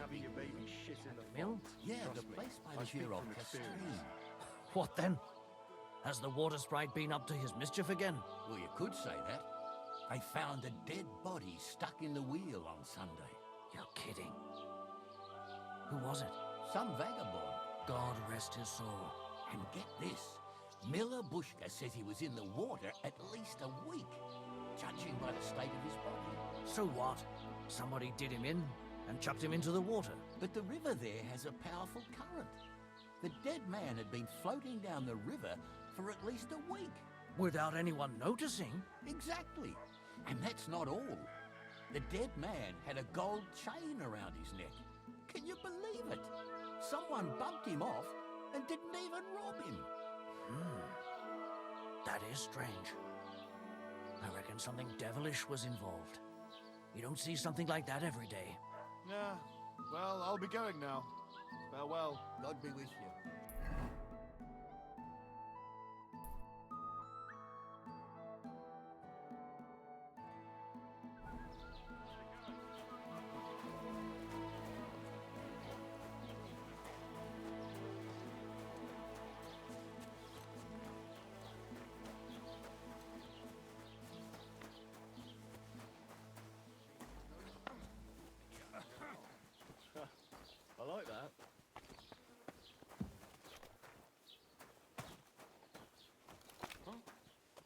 having your baby shit in the Mill? Yeah, Trust the me, place by I the speak Hero from experience. stream. What then? Has the water sprite been up to his mischief again? Well, you could say that. They found a dead body stuck in the wheel on Sunday. You're kidding. Who was it? Some vagabond. God rest his soul. And get this, Miller Bushka says he was in the water at least a week, judging by the state of his body. So what? Somebody did him in and chucked him into the water. But the river there has a powerful current. The dead man had been floating down the river for at least a week. Without anyone noticing? Exactly. And that's not all. The dead man had a gold chain around his neck. Can you believe it? Someone bumped him off and didn't even rob him. That is strange. I reckon something devilish was involved. You don't see something like that every day. Yeah, well, I'll be going now. Farewell. God be with you. I like that.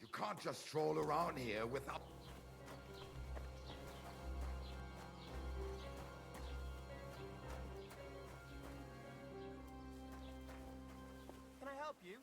You can't just stroll around here without... Can I help you?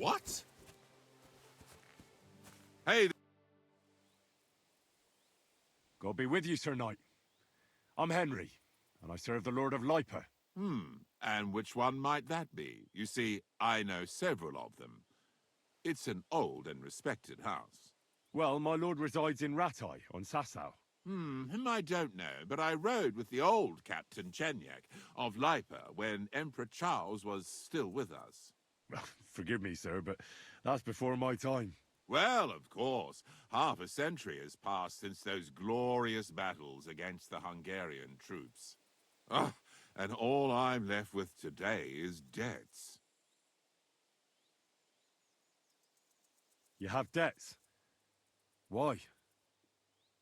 What? Hey! God be with you, Sir Knight. I'm Henry, and I serve the Lord of Lipa. And which one might that be? You see, I know several of them. It's an old and respected house. Well, my lord resides in Ratai, on Sasau. Him I don't know, but I rode with the old Captain Chenyak of Lipa when Emperor Charles was still with us. Well, forgive me, sir, but that's before my time. Well, of course, half a century has passed since those glorious battles against the Hungarian troops. And all I'm left with today is debts. You have debts. Why?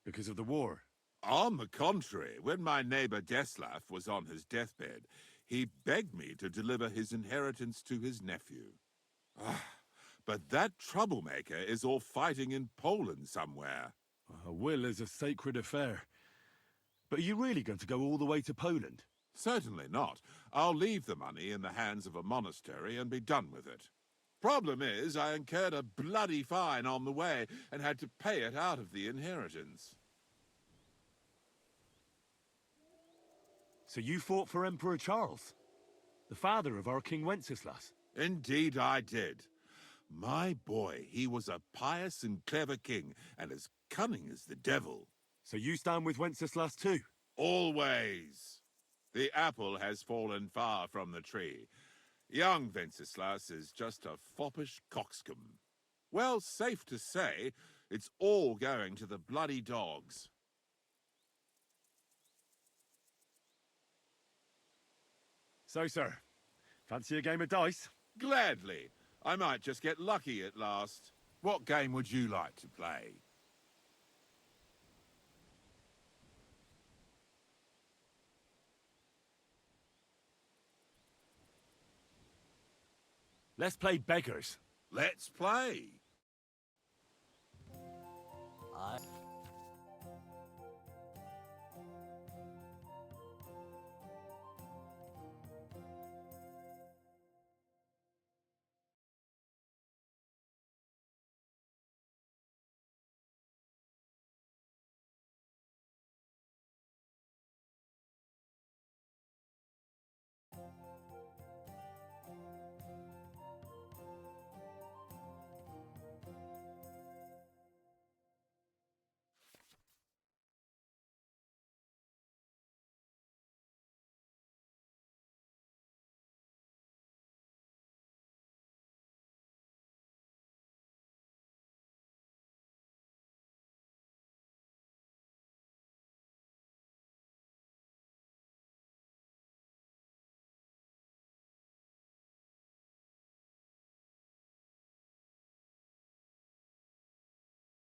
Because of the war? On the contrary, when my neighbor Deslav was on his deathbed, he begged me to deliver his inheritance to his nephew. But that troublemaker is all fighting in Poland somewhere. A will is a sacred affair. But are you really going to go all the way to Poland? Certainly not. I'll leave the money in the hands of a monastery and be done with it. Problem is, I incurred a bloody fine on the way and had to pay it out of the inheritance. So you fought for Emperor Charles, the father of our King Wenceslas? Indeed I did. My boy, he was a pious and clever king, and as cunning as the devil. So you stand with Wenceslas too? Always. The apple has fallen far from the tree. Young Wenceslas is just a foppish coxcomb. Well, safe to say, it's all going to the bloody dogs. So, sir, fancy a game of dice? Gladly. I might just get lucky at last. What game would you like to play? Let's play beggars. Let's play. I...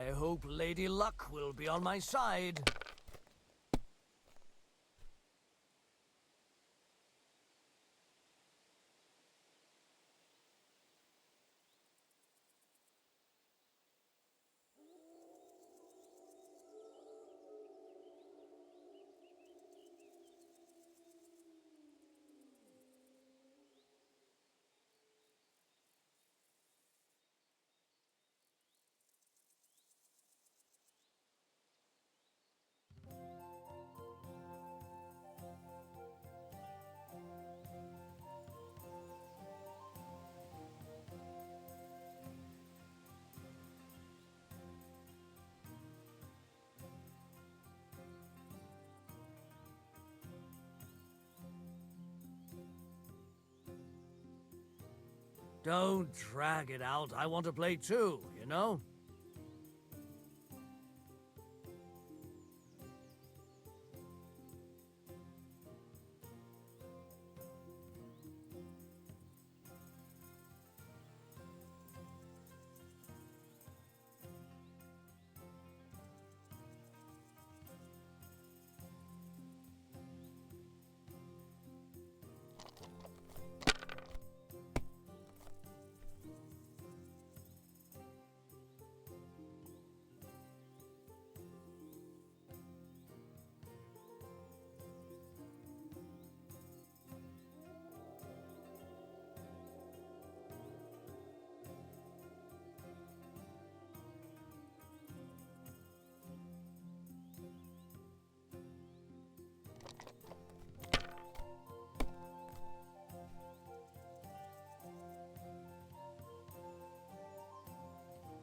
I hope Lady Luck will be on my side. Don't drag it out. I want to play too, you know?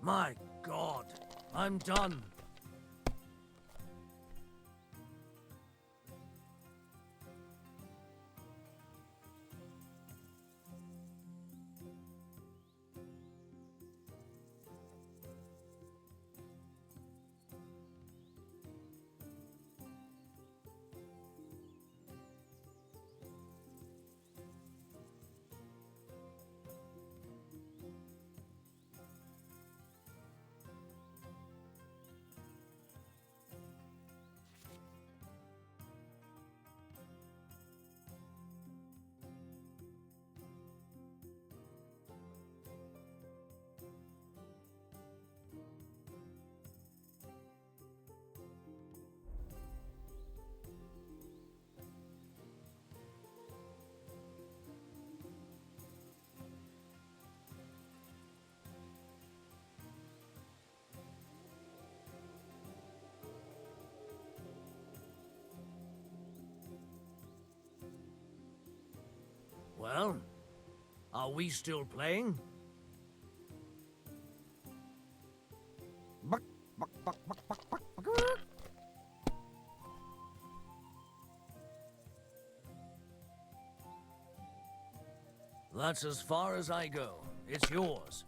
My God, I'm done. Well, are we still playing? That's as far as I go. It's yours.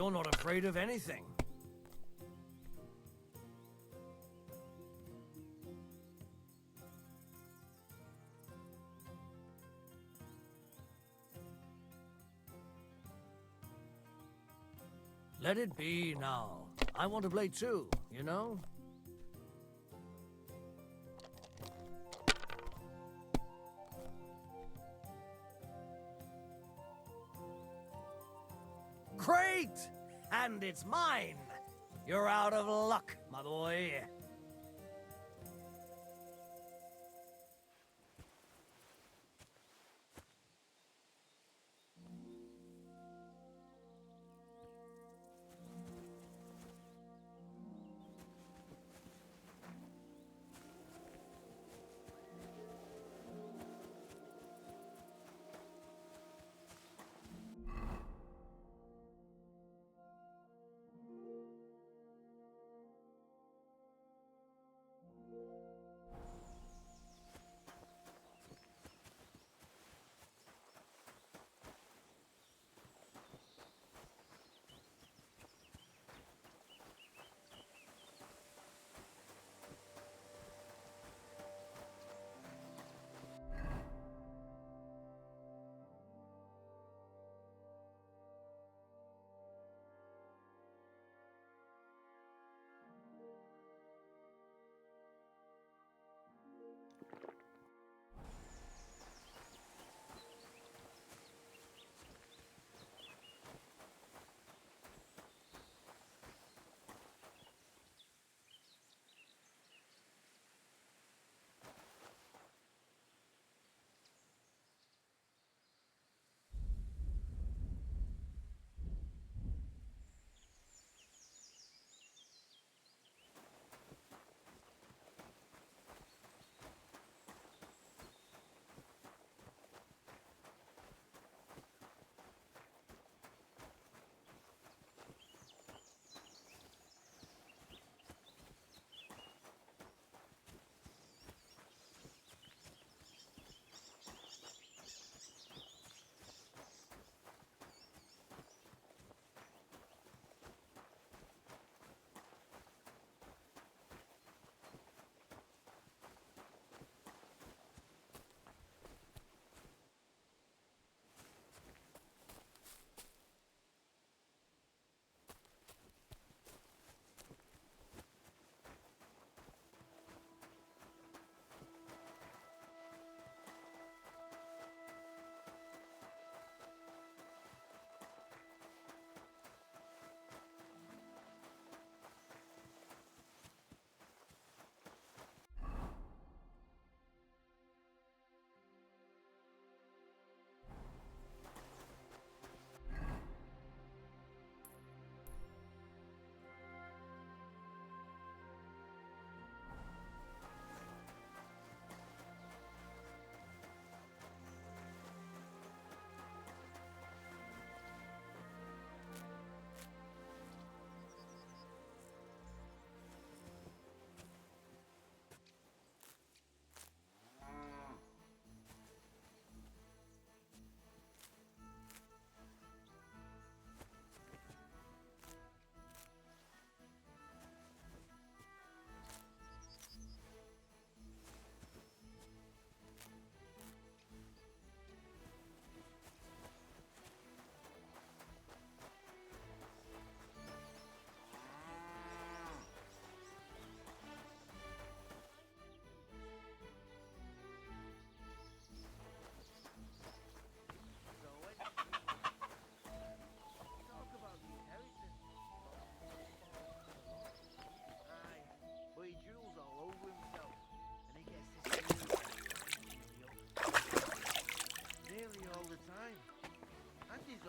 You're not afraid of anything. Let it be now. I want to play too, you know? Great! And it's mine! You're out of luck, my boy.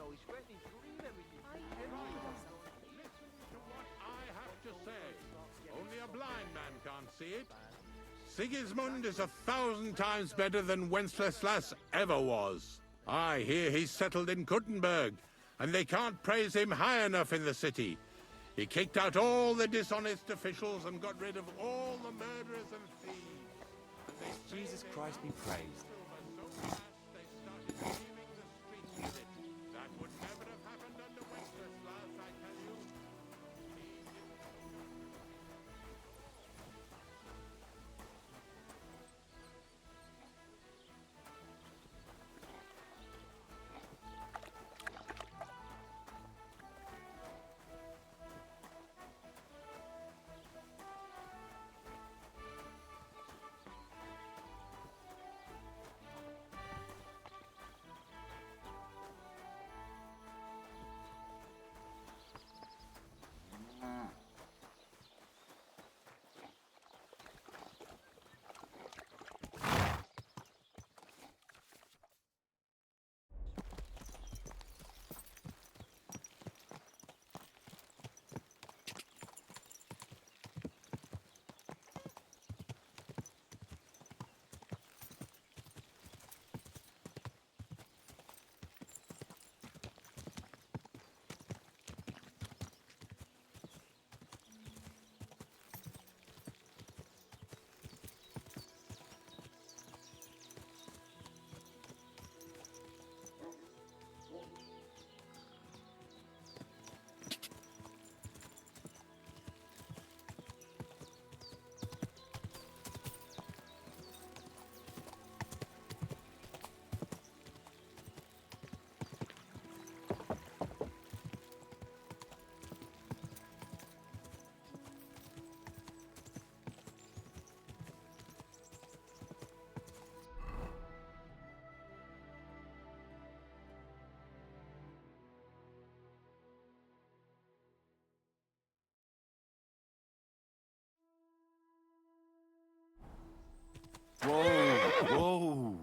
He's threatening to leave everything. Listen to what I have to say. Only a blind man can't see it. Sigismund is 1,000 times better than Wenceslas ever was. I hear he's settled in Kuttenberg, and they can't praise him high enough in the city. He kicked out all the dishonest officials and got rid of all the murderers and thieves. Jesus Christ be praised. That would never have happened under Wenceslas, I tell Whoa, whoa.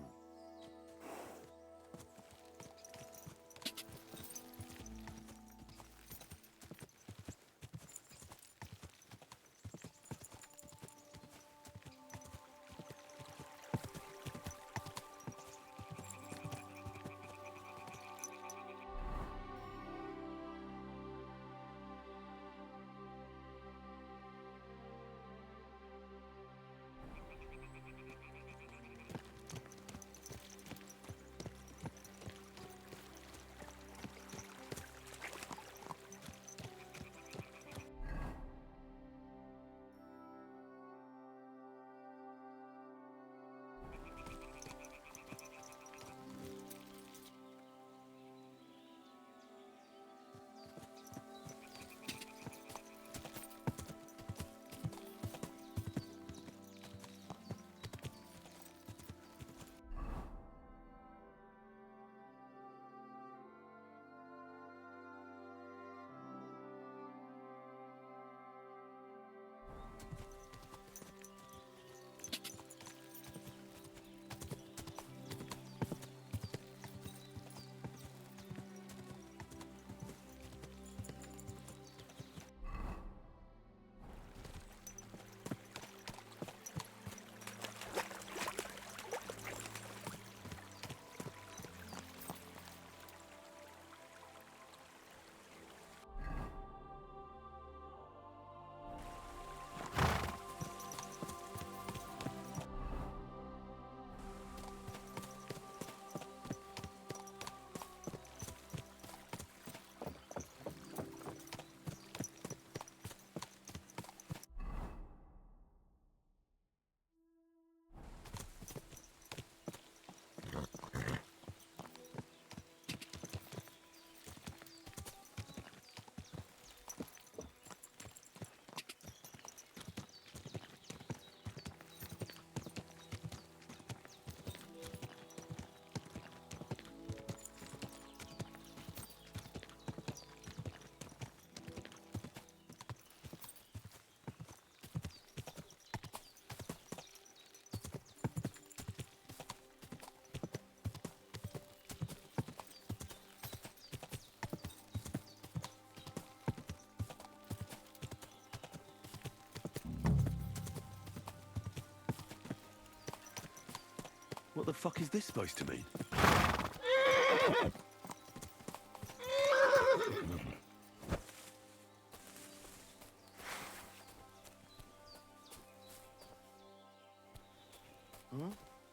What the fuck is this supposed to mean?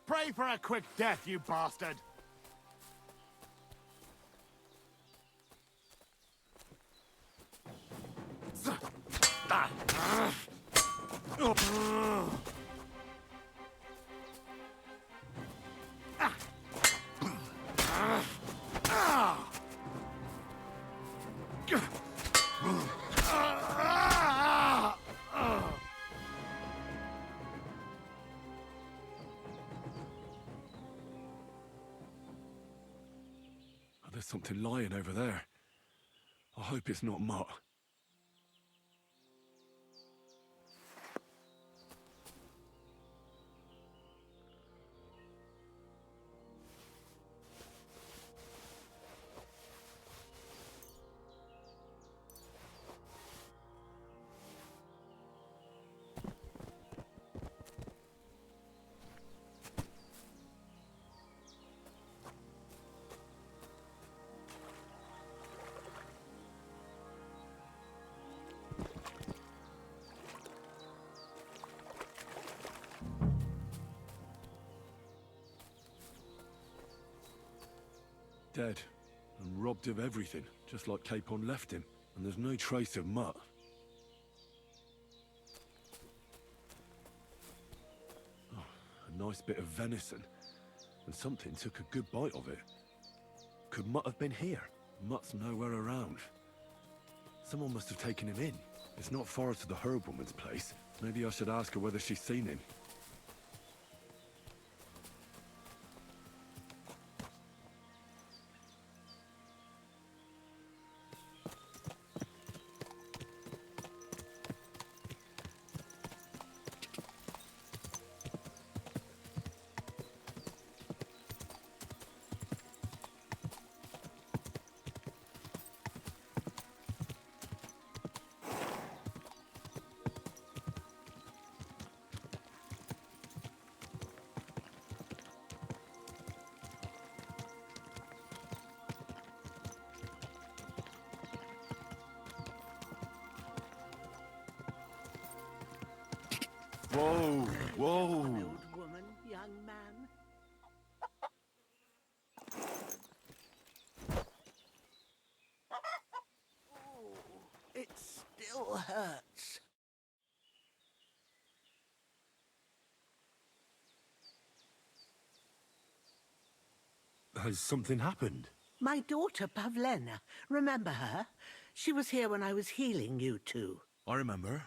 Pray for a quick death, you bastard! There's something lying over there. I hope it's not Mutt. Dead, and robbed of everything, just like Capon left him. And there's no trace of Mutt. Oh, a nice bit of venison. And something took a good bite of it. Could Mutt have been here? Mutt's nowhere around. Someone must have taken him in. It's not far to the herb woman's place. Maybe I should ask her whether she's seen him. Whoa, whoa. An old woman, young man. Oh, it still hurts. Has something happened? My daughter, Pavlena. Remember her? She was here when I was healing you two. I remember.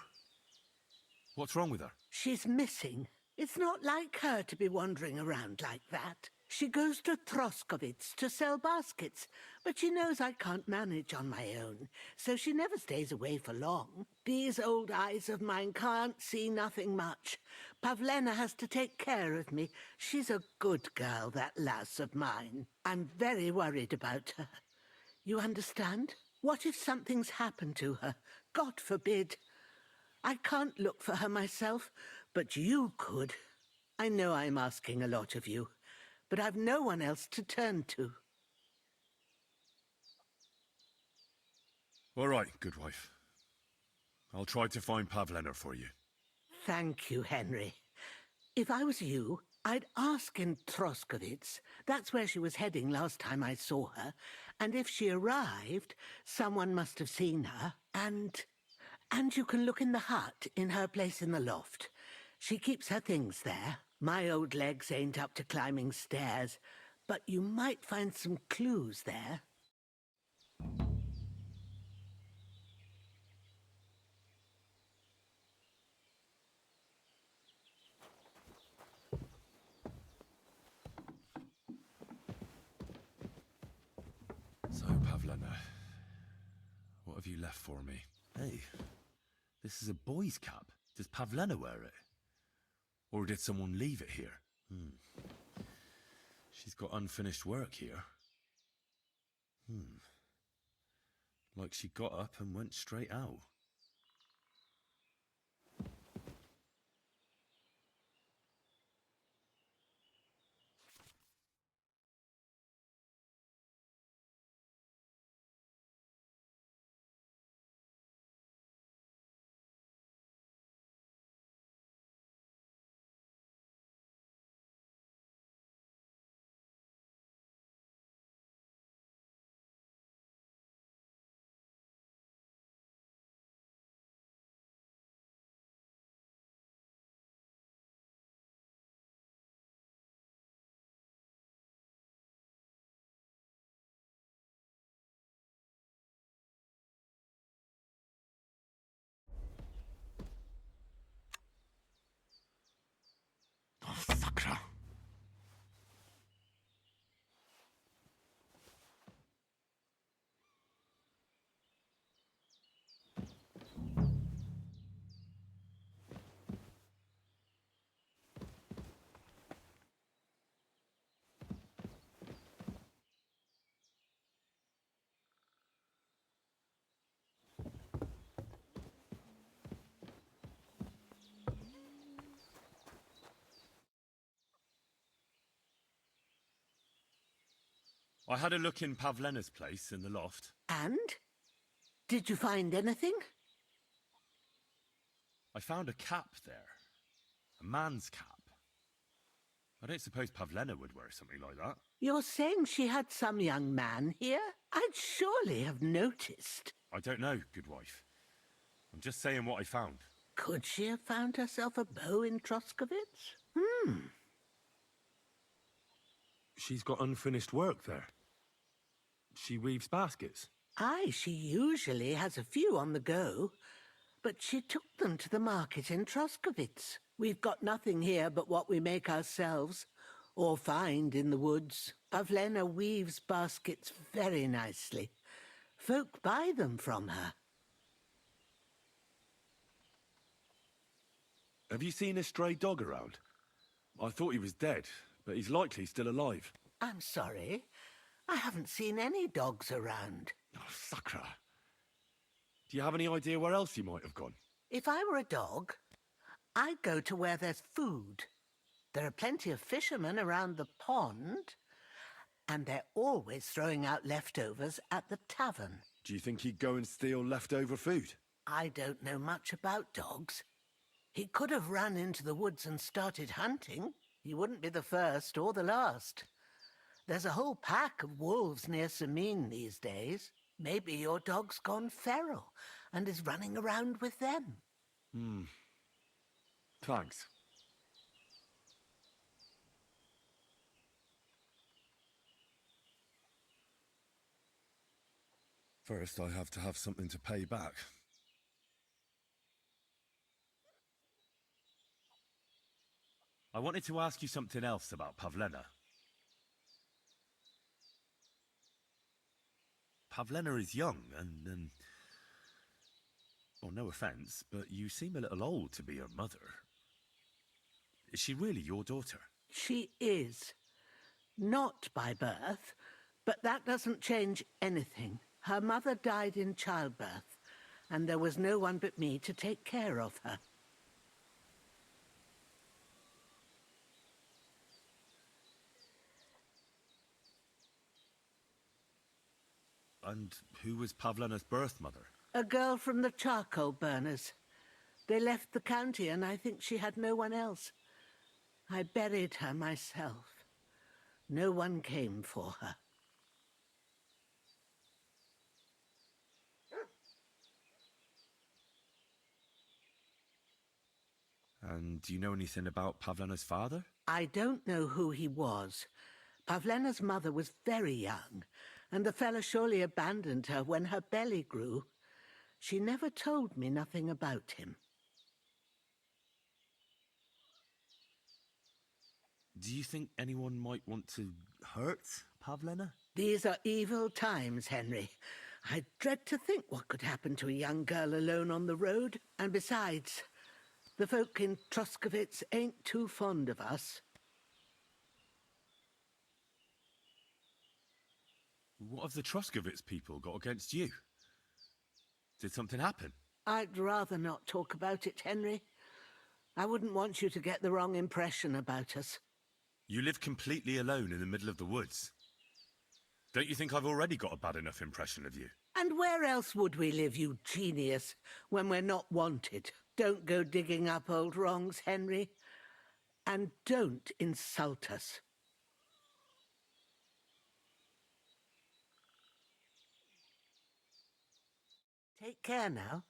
What's wrong with her? She's missing. It's not like her to be wandering around like that. She goes to Troskovitz to sell baskets, but she knows I can't manage on my own, so she never stays away for long. These old eyes of mine can't see nothing much. Pavlena has to take care of me. She's a good girl, that lass of mine. I'm very worried about her. You understand? What if something's happened to her? God forbid. I can't look for her myself, but you could. I know I'm asking a lot of you, but I've no one else to turn to. All right, good wife. I'll try to find Pavlena for you. Thank you, Henry. If I was you, I'd ask in Troskovitz. That's where she was heading last time I saw her. And if she arrived, someone must have seen her. And you can look in the hut in her place in the loft. She keeps her things there. My old legs ain't up to climbing stairs, but you might find some clues there. So, Pavlena, what have you left for me? Hey, this is a boy's cap. Does Pavlena wear it? Or did someone leave it here? She's got unfinished work here. Like she got up and went straight out. Oh, sakra! I had a look in Pavlena's place in the loft. And? Did you find anything? I found a cap there. A man's cap. I don't suppose Pavlena would wear something like that. You're saying she had some young man here? I'd surely have noticed. I don't know, good wife. I'm just saying what I found. Could she have found herself a beau in Troskovitz? She's got unfinished work there. She weaves baskets. Aye, she usually has a few on the go, but she took them to the market in Troskovitz. We've got nothing here but what we make ourselves, or find in the woods. Pavlena weaves baskets very nicely. Folk buy them from her. Have you seen a stray dog around? I thought he was dead, but he's likely still alive. I'm sorry. I haven't seen any dogs around. Oh, sakra. Do you have any idea where else he might have gone? If I were a dog, I'd go to where there's food. There are plenty of fishermen around the pond, and they're always throwing out leftovers at the tavern. Do you think he'd go and steal leftover food? I don't know much about dogs. He could have run into the woods and started hunting. He wouldn't be the first or the last. There's a whole pack of wolves near Samine these days. Maybe your dog's gone feral and is running around with them. Thanks. First, I have to have something to pay back. I wanted to ask you something else about Pavlena. Pavlena is young and well, no offense, but you seem a little old to be her mother. Is she really your daughter? She is. Not by birth, but that doesn't change anything. Her mother died in childbirth, and there was no one but me to take care of her. And who was Pavlena's birth mother? A girl from the charcoal burners. They left the county, and I think she had no one else. I buried her myself. No one came for her. And do you know anything about Pavlena's father? I don't know who he was. Pavlena's mother was very young, and the fella surely abandoned her when her belly grew. She never told me nothing about him. Do you think anyone might want to hurt Pavlena? These are evil times, Henry. I dread to think what could happen to a young girl alone on the road. And besides, the folk in Troskovitz ain't too fond of us. What have the Troskovitz people got against you? Did something happen? I'd rather not talk about it, Henry. I wouldn't want you to get the wrong impression about us. You live completely alone in the middle of the woods. Don't you think I've already got a bad enough impression of you? And where else would we live, you genius, when we're not wanted? Don't go digging up old wrongs, Henry. And don't insult us. Take care now.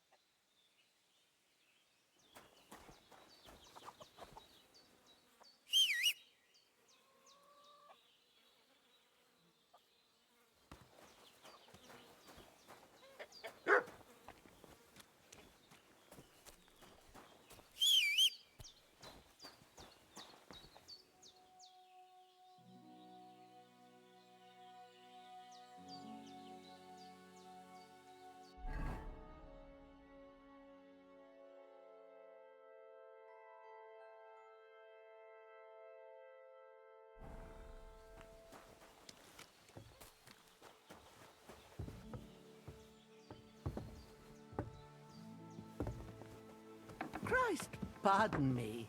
Christ, pardon me.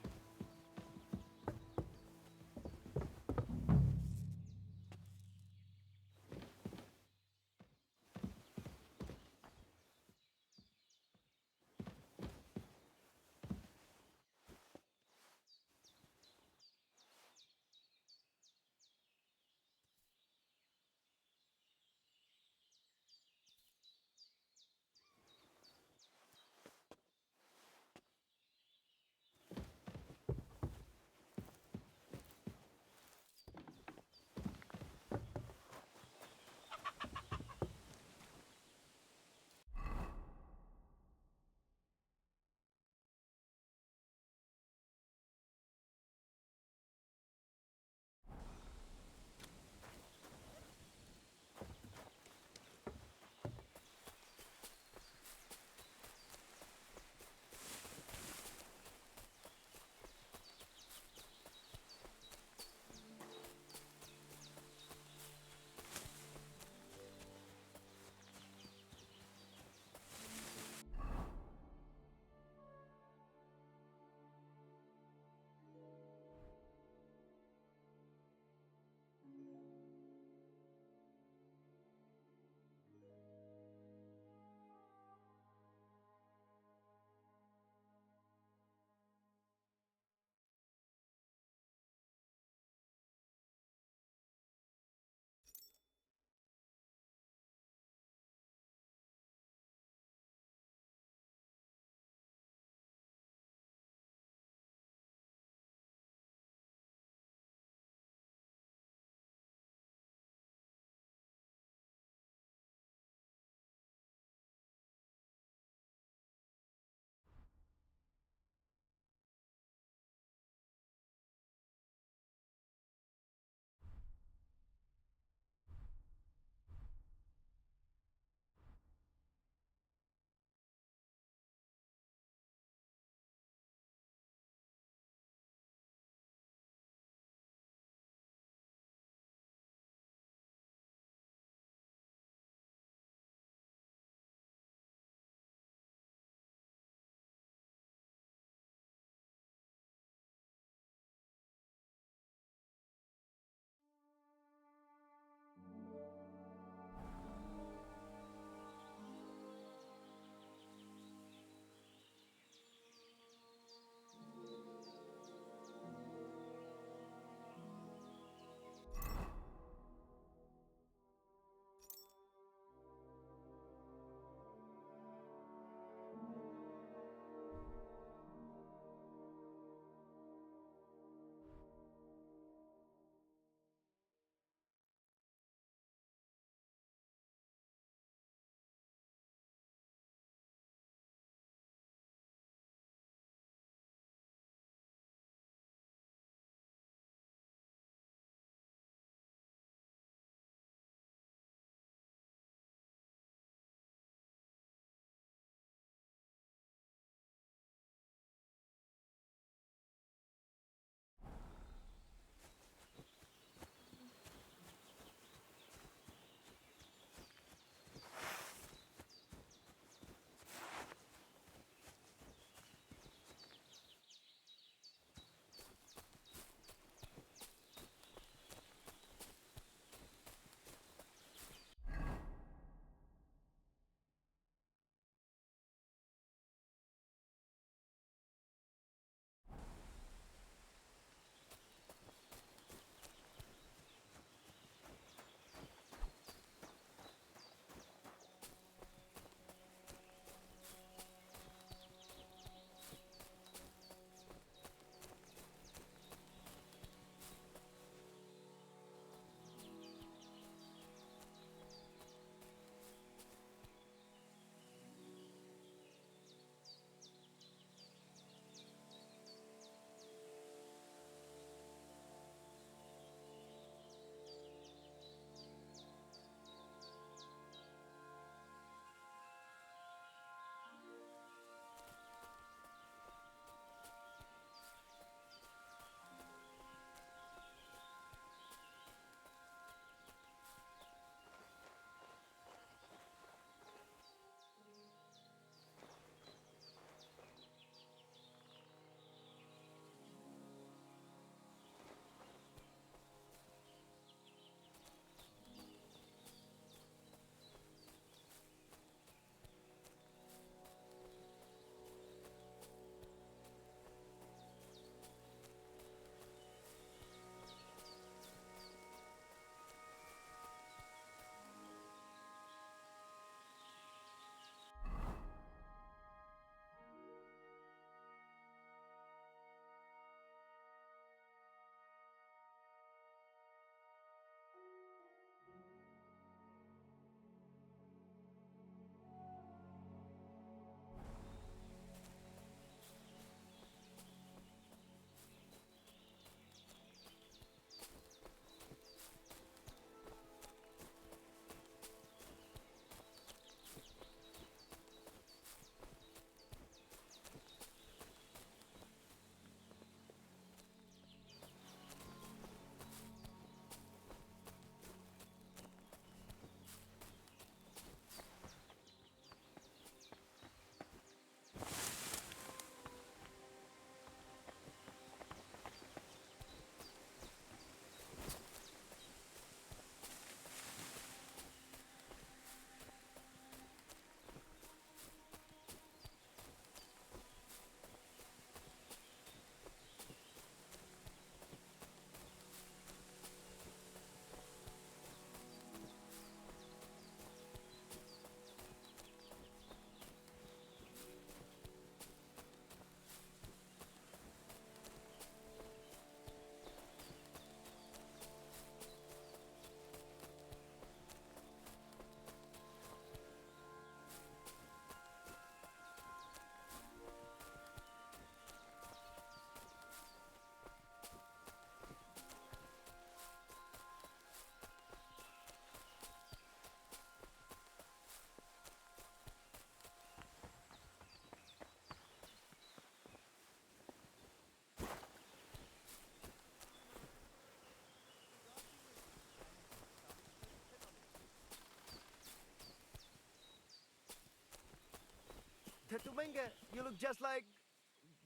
Tetumenga, you look just like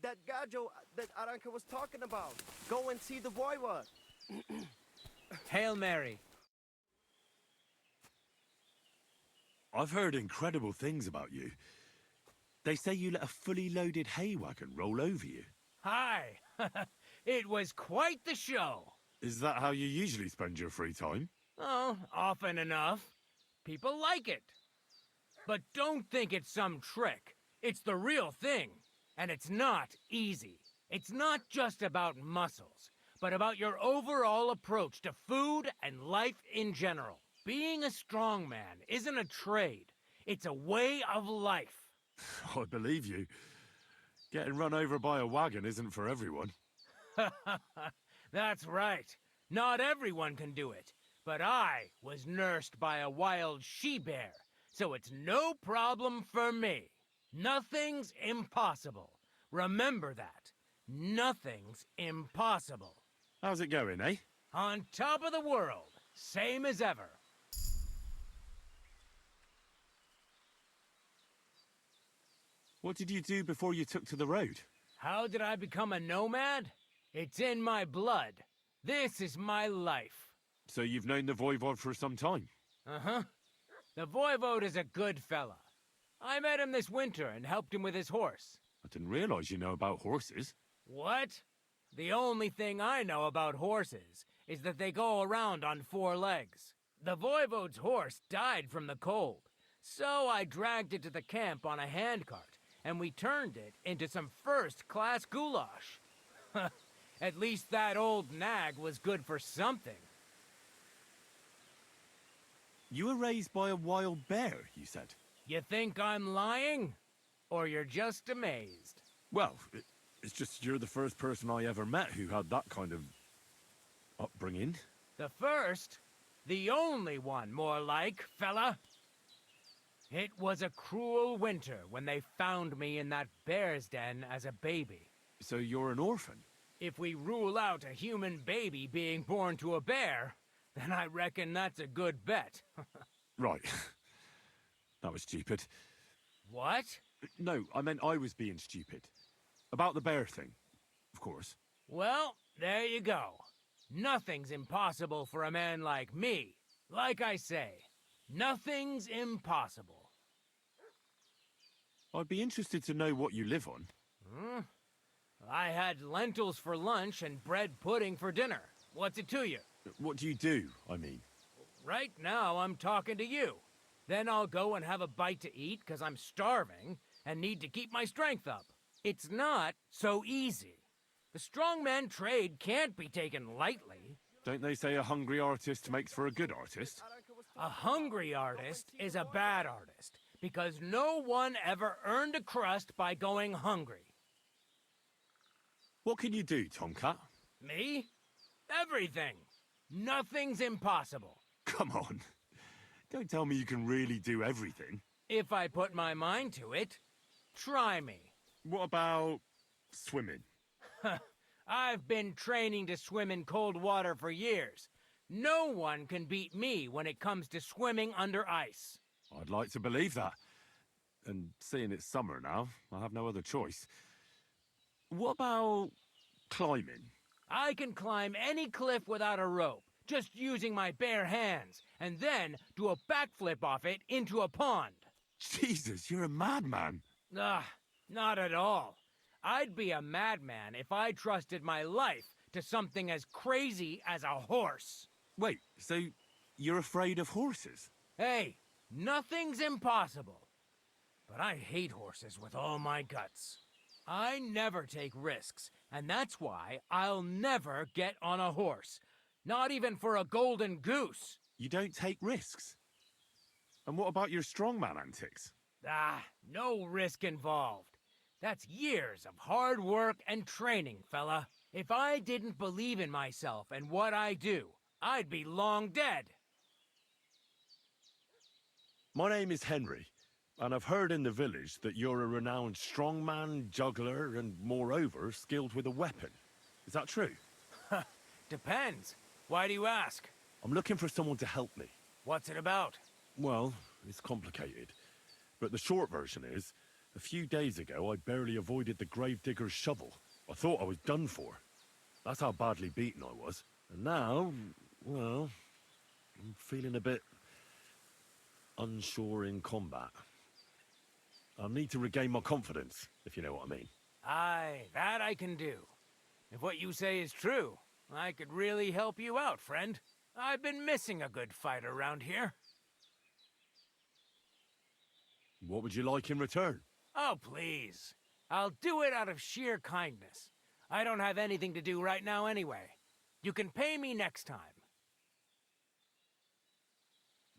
that Gajo that Aranka was talking about. Go and see the voivod. Hail Mary. I've heard incredible things about you. They say you let a fully loaded hay wagon roll over you. Hi. It was quite the show. Is that how you usually spend your free time? Oh, often enough. People like it. But don't think it's some trick. It's the real thing. And it's not easy. It's not just about muscles, but about your overall approach to food and life in general. Being a strongman isn't a trade. It's a way of life. I believe you. Getting run over by a wagon isn't for everyone. That's right. Not everyone can do it. But I was nursed by a wild she-bear, so it's no problem for me. Nothing's impossible. Remember that. Nothing's impossible. How's it going, eh? On top of the world, same as ever. What did you do before you took to the road? How did I become a nomad? It's in my blood. This is my life. So you've known the Voivod for some time? Uh-huh. The Voivode is a good fella. I met him this winter and helped him with his horse. I didn't realize you know about horses. What? The only thing I know about horses is that they go around on 4 legs. The Voivode's horse died from the cold, so I dragged it to the camp on a handcart, and we turned it into some first-class goulash. At least that old nag was good for something. You were raised by a wild bear, you said? You think I'm lying? Or you're just amazed? Well, it's just you're the first person I ever met who had that kind of upbringing. The first? The only one, more like, fella. It was a cruel winter when they found me in that bear's den as a baby. So you're an orphan? If we rule out a human baby being born to a bear, then I reckon that's a good bet. Right. That was stupid. What? No, I meant I was being stupid. About the bear thing, of course. Well, there you go. Nothing's impossible for a man like me. Like I say, nothing's impossible. I'd be interested to know what you live on. I had lentils for lunch and bread pudding for dinner. What's it to you? What do you do, I mean? Right now, I'm talking to you. Then I'll go and have a bite to eat because I'm starving and need to keep my strength up. It's not so easy. The strongman trade can't be taken lightly. Don't they say a hungry artist makes for a good artist? A hungry artist is a bad artist because no one ever earned a crust by going hungry. What can you do, Tomcat? Me? Everything. Nothing's impossible. Come on. Don't tell me you can really do everything. If I put my mind to it. Try me. What about swimming? I've been training to swim in cold water for years. No one can beat me when it comes to swimming under ice. I'd like to believe that. And seeing it's summer now, I have no other choice. What about climbing? I can climb any cliff without a rope, just using my bare hands, and then do a backflip off it into a pond. Jesus, you're a madman. Not at all. I'd be a madman if I trusted my life to something as crazy as a horse. Wait, so you're afraid of horses? Hey, nothing's impossible. But I hate horses with all my guts. I never take risks, and that's why I'll never get on a horse. Not even for a golden goose. You don't take risks? And what about your strongman antics? No risk involved. That's years of hard work and training, fella. If I didn't believe in myself and what I do, I'd be long dead. My name is Henry, and I've heard in the village that you're a renowned strongman, juggler, and moreover, skilled with a weapon. Is that true? Depends. Why do you ask? I'm looking for someone to help me. What's it about? Well, it's complicated. But the short version is, A few days ago, I barely avoided the gravedigger's shovel. I thought I was done for. That's how badly beaten I was. And now, well, I'm feeling a bit unsure in combat. I'll need to regain my confidence, if you know what I mean. Aye, that I can do. If what you say is true, I could really help you out, friend. I've been missing a good fight around here. What would you like in return? Oh, please. I'll do it out of sheer kindness. I don't have anything to do right now anyway. You can pay me next time.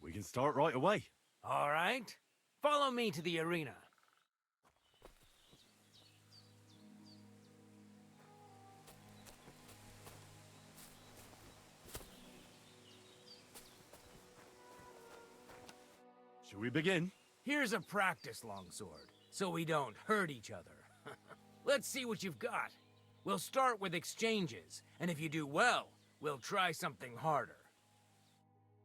We can start right away. All right. Follow me to the arena. Shall we begin? Here's a practice longsword, so we don't hurt each other. Let's see what you've got. We'll start with exchanges, and if you do well, we'll try something harder.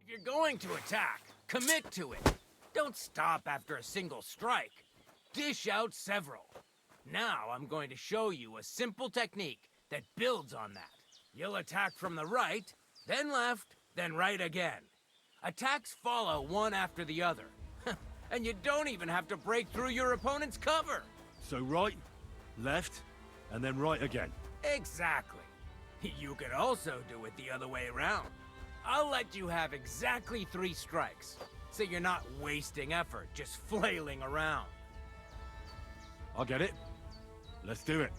If you're going to attack, commit to it. Don't stop after a single strike. Dish out several. Now I'm going to show you a simple technique that builds on that. You'll attack from the right, then left, then right again. Attacks follow one after the other. And you don't even have to break through your opponent's cover. So right, left, and then right again. Exactly. You could also do it the other way around. I'll let you have exactly 3 strikes, so you're not wasting effort just flailing around. I'll get it. Let's do it.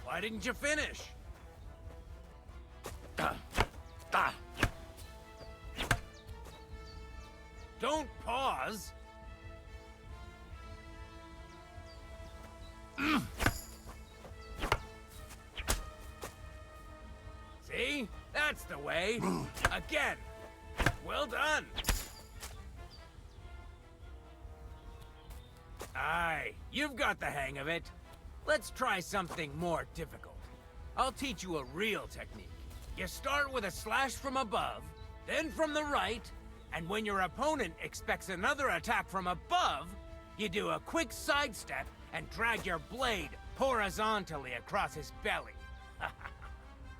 Why didn't you finish? Don't pause. See? That's the way. Again. Well done. Aye, you've got the hang of it. Let's try something more difficult. I'll teach you a real technique. You start with a slash from above, then from the right, and when your opponent expects another attack from above, you do a quick sidestep and drag your blade horizontally across his belly.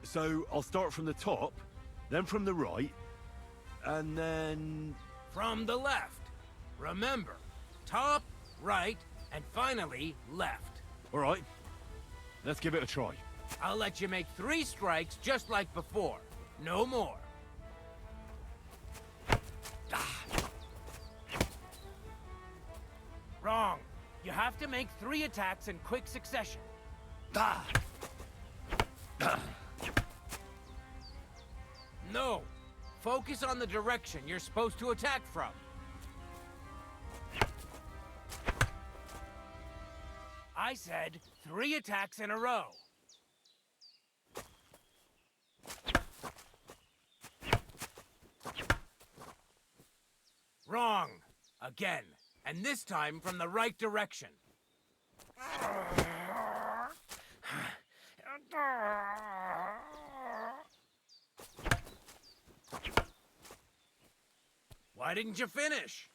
So I'll start from the top, then from the right, and then... From the left. Remember, top, right, and finally left. All right, let's give it a try. I'll let you make 3 strikes just like before. No more. Wrong. You have to make 3 attacks in quick succession. No. Focus on the direction you're supposed to attack from. I said 3 attacks in a row. Wrong. Again. And this time from the right direction. Why didn't you finish?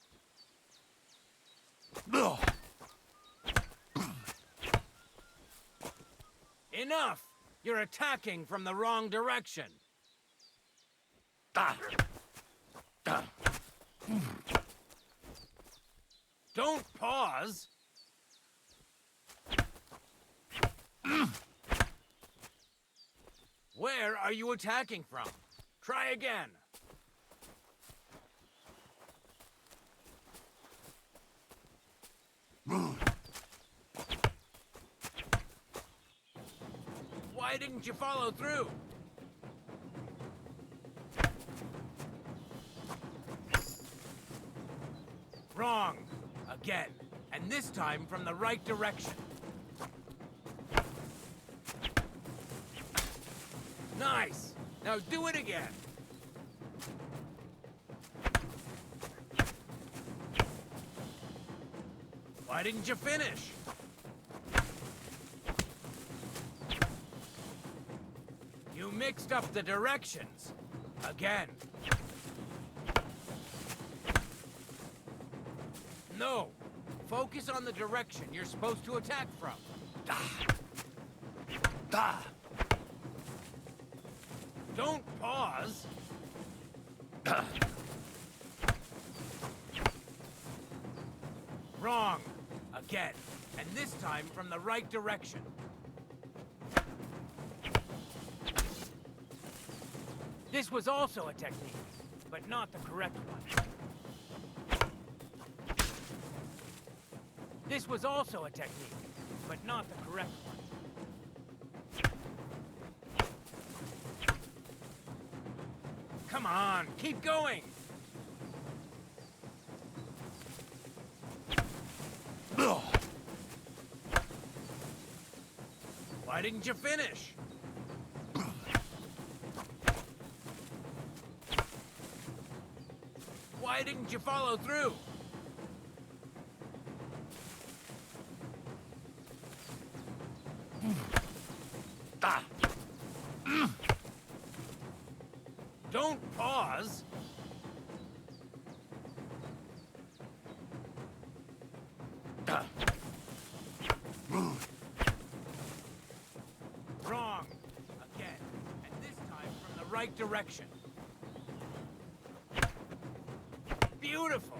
Enough! You're attacking from the wrong direction. Don't pause. Where are you attacking from? Try again. Why didn't you follow through? Wrong. Again. And this time from the right direction. Nice! Now do it again. Why didn't you finish? You mixed up the directions. Again. No. Focus on the direction you're supposed to attack from. Don't pause. Wrong. Again. And this time from the right direction. This was also a technique, but not the correct one. This was also a technique, but not the correct one. Come on, keep going! Why didn't you finish? Why didn't you follow through? Don't pause. Wrong. Again. And this time from the right direction. Beautiful.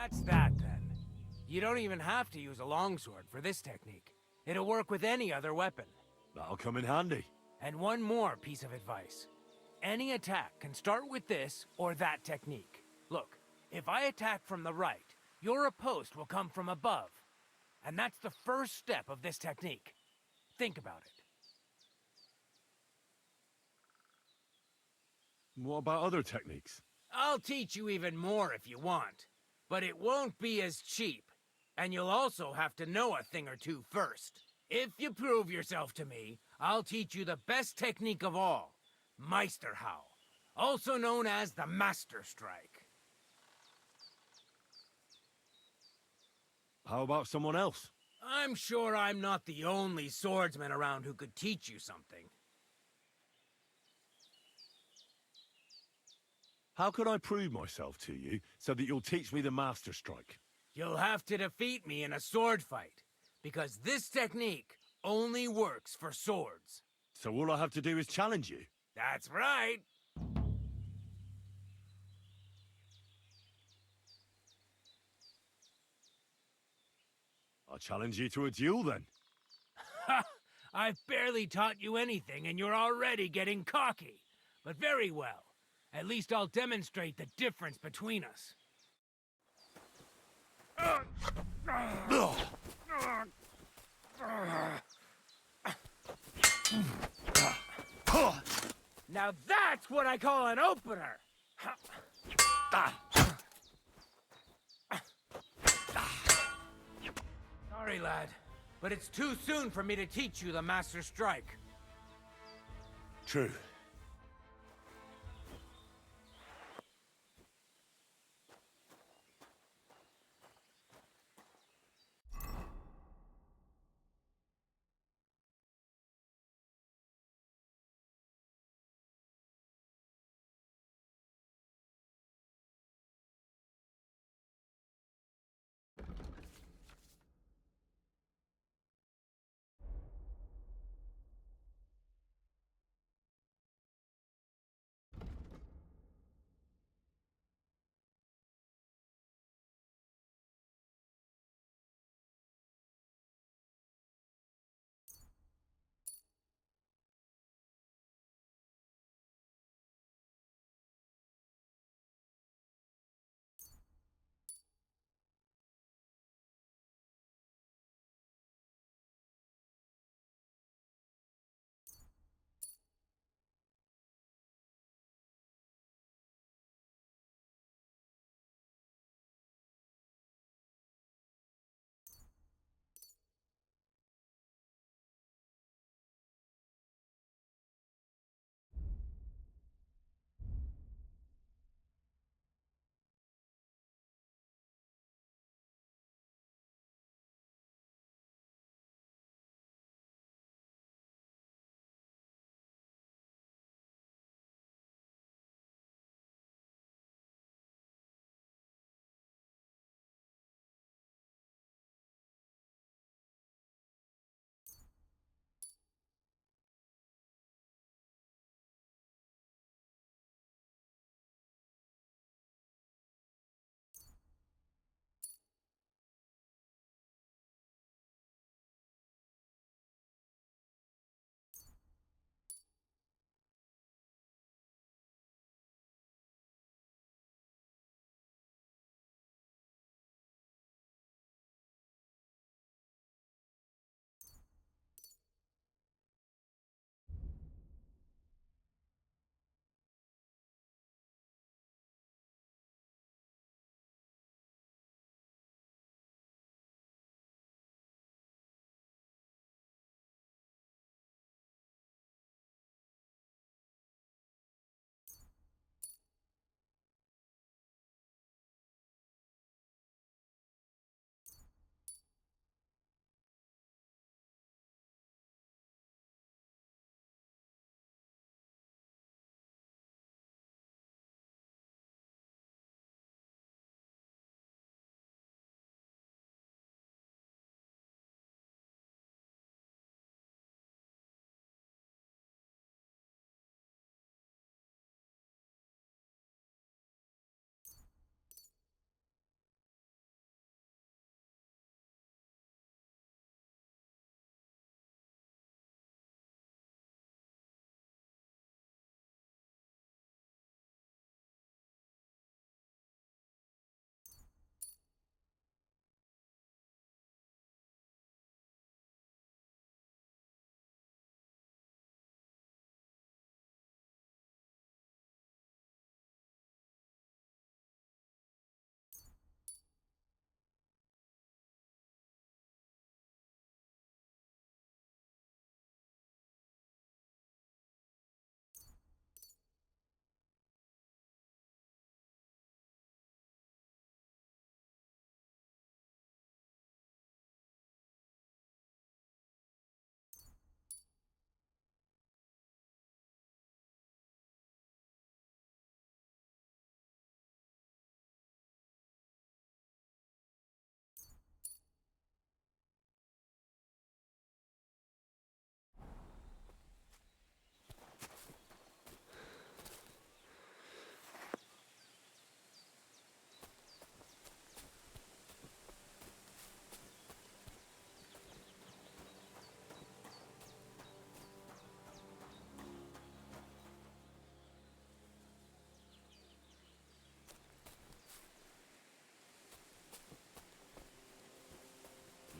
That's that, then. You don't even have to use a longsword for this technique. It'll work with any other weapon. That'll come in handy. And one more piece of advice. Any attack can start with this or that technique. Look, if I attack from the right, your riposte will come from above. And that's the first step of this technique. Think about it. What about other techniques? I'll teach you even more if you want. But it won't be as cheap. And you'll also have to know a thing or two first. If you prove yourself to me, I'll teach you the best technique of all. Meisterhau, also known as the Master Strike. How about someone else? I'm sure I'm not the only swordsman around who could teach you something. How could I prove myself to you so that you'll teach me the Master Strike? You'll have to defeat me in a sword fight, because this technique only works for swords. So all I have to do is challenge you? That's right. I'll challenge you to a duel then. Ha! I've barely taught you anything and you're already getting cocky. But very well. At least I'll demonstrate the difference between us. Now that's what I call an opener! Sorry, lad, but it's too soon for me to teach you the Master Strike. True.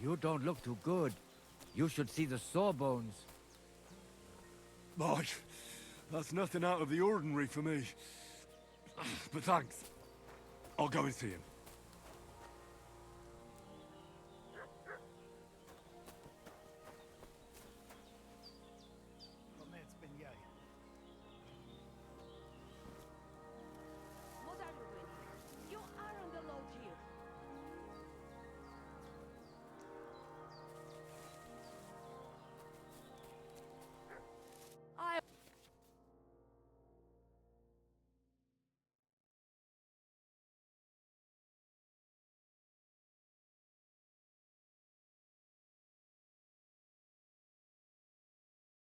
You don't look too good. You should see the sawbones. Boy, that's nothing out of the ordinary for me. But thanks. I'll go and see him. What are you doing here? You are on the load here.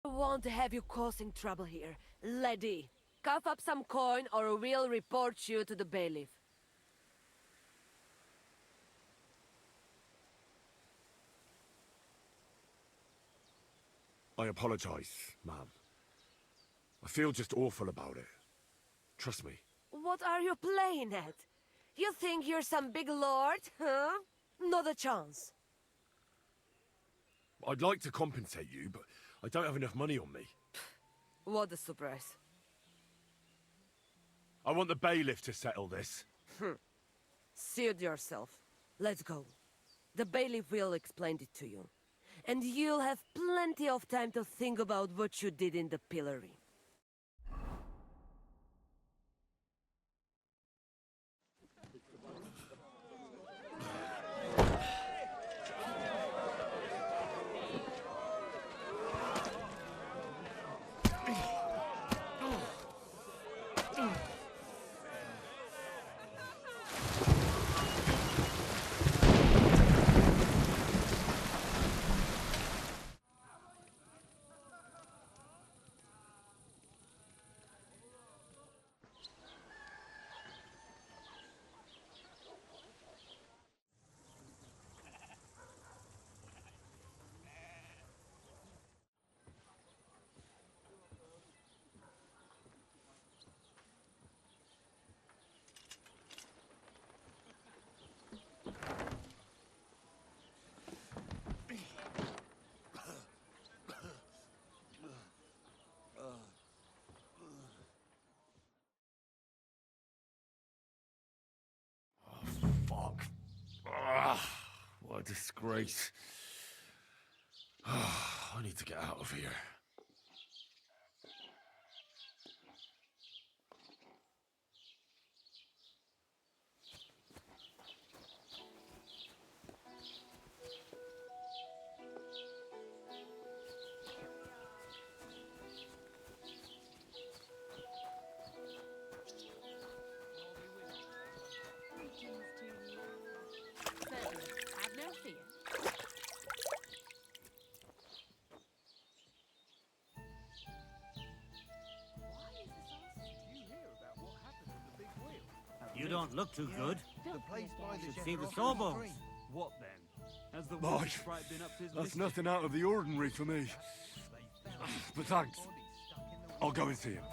I want to have you causing trouble here. Lady, cough up some coin or we'll report you to the bailiff. I apologize, ma'am. I feel just awful about it. Trust me. What are you playing at? You think you're some big lord, huh? Not a chance. I'd like to compensate you, but I don't have enough money on me. What a surprise. I want the bailiff to settle this. Suit yourself. Let's go. The bailiff will explain it to you. And you'll have plenty of time to think about what you did in the pillory. Fuck. Ah, what a disgrace. I need to get out of here. Have no fear. You don't look too good. The place by the Should see the sawbones. What then? Has the Boy, water sprite been up to his that's mischief? nothing out of the ordinary for me. But thanks. I'll go and see him.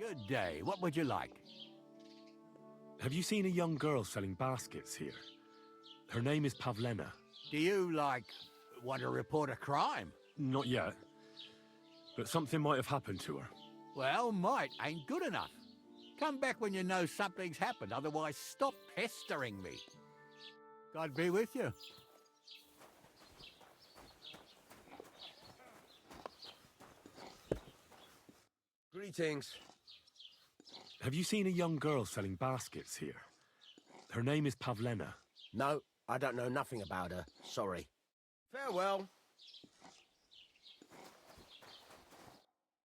Good day. What would you like? Have you seen a young girl selling baskets here? Her name is Pavlena. Do you, like, want to report a crime? Not yet. But something might have happened to her. Well, might ain't good enough. Come back when you know something's happened, otherwise stop pestering me. God be with you. Greetings. Have you seen a young girl selling baskets here? Her name is Pavlena. No, I don't know nothing about her. Sorry. Farewell.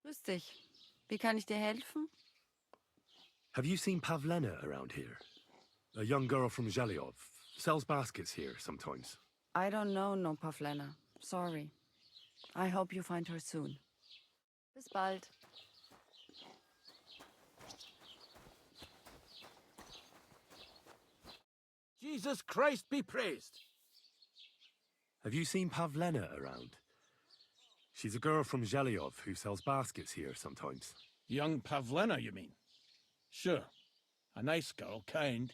Grüß dich. Wie kann ich dir helfen? Have you seen Pavlena around here? A young girl from Zhelyov. Sells baskets here sometimes. I don't know no Pavlena. Sorry. I hope you find her soon. Bis bald. Jesus Christ be praised! Have you seen Pavlena around? She's a girl from Zhelyov who sells baskets here sometimes. Young Pavlena, you mean? Sure. A nice girl, kind.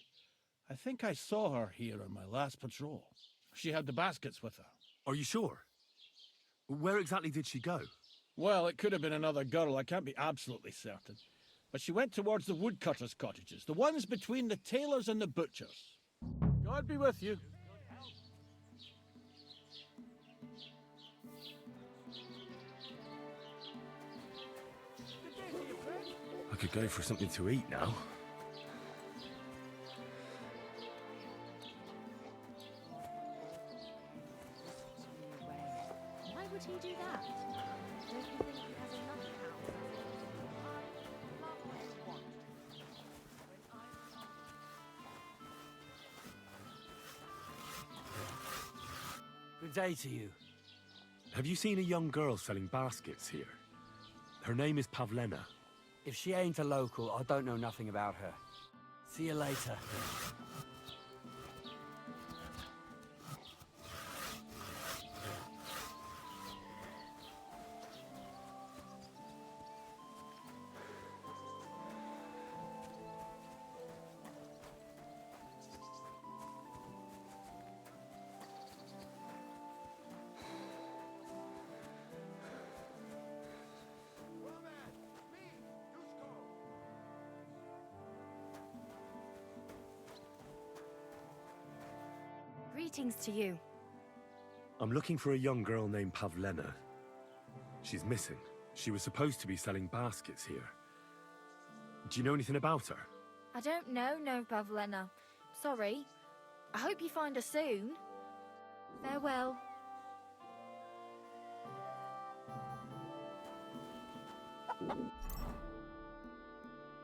I think I saw her here on my last patrol. She had the baskets with her. Are you sure? Where exactly did she go? Well, it could have been another girl. I can't be absolutely certain. But she went towards the woodcutters' cottages, the ones between the tailors and the butchers. God be with you. I could go for something to eat now. Why would he do that? Don't you think he has enough cows? I love what I want. Good day to you. Have you seen a young girl selling baskets here? Her name is Pavlena. If she ain't a local, I don't know nothing about her. See you later. Greetings to you. I'm looking for a young girl named Pavlena. She's missing. She was supposed to be selling baskets here. Do you know anything about her? I don't know, no, Pavlena. Sorry. I hope you find her soon. Farewell.